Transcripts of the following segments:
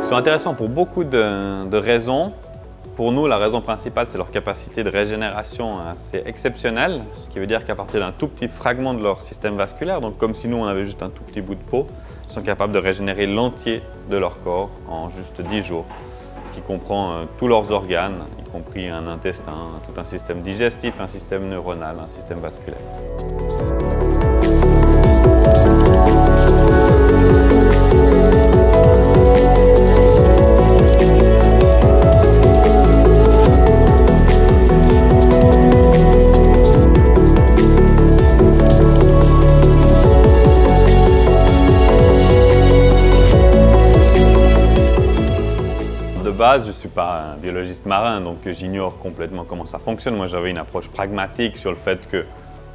Ils sont intéressants pour beaucoup de raisons. Pour nous, la raison principale, c'est leur capacité de régénération assez exceptionnelle, ce qui veut dire qu'à partir d'un tout petit fragment de leur système vasculaire, donc comme si nous on avait juste un tout petit bout de peau, ils sont capables de régénérer l'entier de leur corps en juste 10 jours, ce qui comprend tous leurs organes, y compris un intestin, tout un système digestif, un système neuronal, un système vasculaire. De base, je ne suis pas un biologiste marin, donc j'ignore complètement comment ça fonctionne. Moi, j'avais une approche pragmatique sur le fait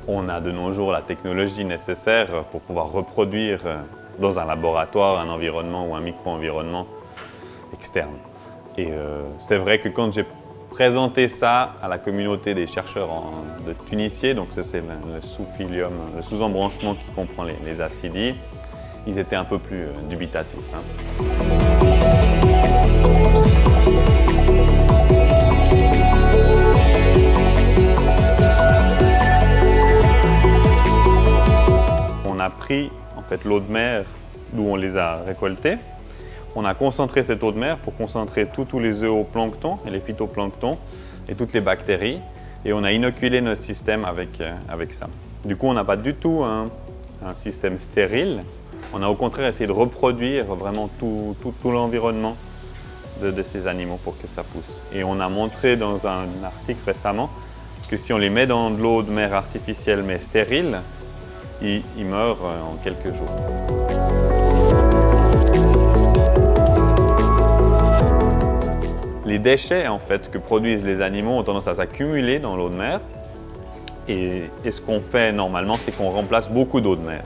qu'on a de nos jours la technologie nécessaire pour pouvoir reproduire dans un laboratoire un environnement ou un micro-environnement externe. Et c'est vrai que quand j'ai présenté ça à la communauté des chercheurs de Tunisier, donc ça c'est le sous-phylum, le sous-embranchement qui comprend les acidies, ils étaient un peu plus dubitatifs. On a pris en fait l'eau de mer d'où on les a récoltés. On a concentré cette eau de mer pour concentrer tous les zooplanctons et les phytoplanctons et toutes les bactéries. Et on a inoculé notre système avec ça. Du coup, on n'a pas du tout un système stérile. On a au contraire essayé de reproduire vraiment tout l'environnement de ces animaux pour que ça pousse. Et on a montré dans un article récemment que si on les met dans de l'eau de mer artificielle mais stérile, ils meurent en quelques jours. Les déchets en fait, que produisent les animaux ont tendance à s'accumuler dans l'eau de mer. Et ce qu'on fait normalement, c'est qu'on remplace beaucoup d'eau de mer.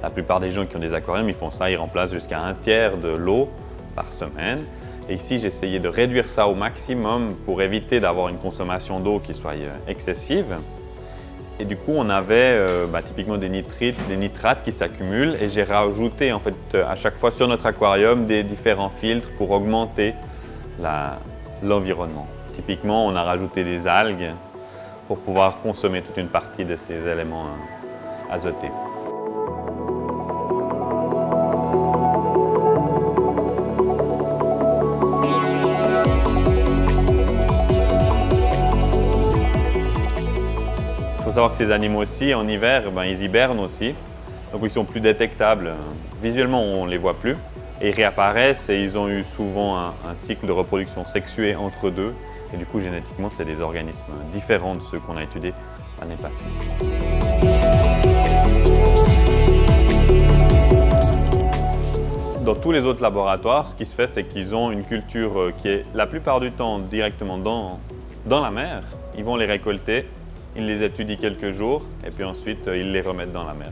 La plupart des gens qui ont des aquariums, ils font ça, ils remplacent jusqu'à 1/3 de l'eau par semaine. Et ici, j'ai essayé de réduire ça au maximum pour éviter d'avoir une consommation d'eau qui soit excessive. Et du coup, on avait typiquement des nitrates qui s'accumulent et j'ai rajouté en fait, à chaque fois sur notre aquarium des différents filtres pour augmenter l'environnement. Typiquement, on a rajouté des algues pour pouvoir consommer toute une partie de ces éléments azotés. Il faut savoir que ces animaux aussi, en hiver, ils hibernent aussi, donc ils sont plus détectables. Visuellement, on ne les voit plus. Et ils réapparaissent et ils ont eu souvent un cycle de reproduction sexuée entre deux. Et du coup, génétiquement, c'est des organismes différents de ceux qu'on a étudiés l'année passée. Dans tous les autres laboratoires, ce qui se fait, c'est qu'ils ont une culture qui est la plupart du temps directement dans la mer. Ils vont les récolter, ils les étudient quelques jours et puis ensuite, ils les remettent dans la mer.